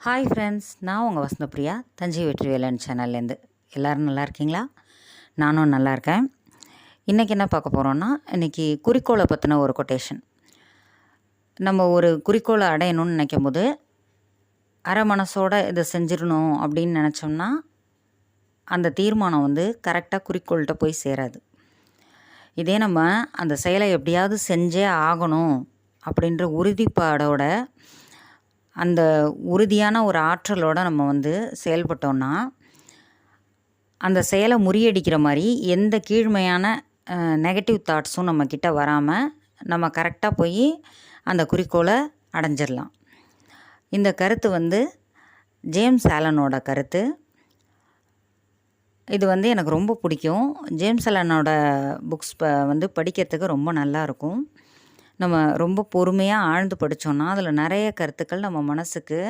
Hi friends, நான் உங்கள் வசந்தபிரியா, தஞ்சை வெற்றி வேலன் சேனல்லேருந்து. எல்லோரும் நல்லா இருக்கீங்களா? நானும் நல்லா இருக்கேன். இன்றைக்கி என்ன பார்க்க போகிறோன்னா, இன்றைக்கி குறிக்கோளை பற்றின ஒரு கொட்டேஷன். நம்ம ஒரு குறிக்கோளை அடையணும்னு நினைக்கும் போது அரை மனசோட இதை செஞ்சிடணும் அப்படின்னு நினச்சோம்னா அந்த தீர்மானம் கரெக்டாக குறிக்கோள்கிட்ட போய் சேராது. இதே நம்ம அந்த செயலை எப்படியாவது செஞ்சே ஆகணும் அப்படின்ற உறுதிப்பாடோட அந்த உறுதியான ஒரு ஆற்றலோடு நம்ம செயல்பட்டோன்னா அந்த செயலை முறியடிக்கிற மாதிரி எந்த கீழ்மையான நெகட்டிவ் தாட்ஸும் நம்மக்கிட்ட வராமல் நம்ம கரெக்டாக போய் அந்த குறிக்கோளை அடைஞ்சிடலாம். இந்த கருத்து ஜேம்ஸ் ஆலனோட கருத்து. இது எனக்கு ரொம்ப பிடிக்கும். ஜேம்ஸ் ஆலனோட புக்ஸ் படிக்கிறதுக்கு ரொம்ப நல்லாயிருக்கும். நம்ம ரொம்ப பொறுமையாக ஆழ்ந்து படித்தோன்னா அதில் நிறைய கருத்துக்கள் நம்ம மனசுக்கு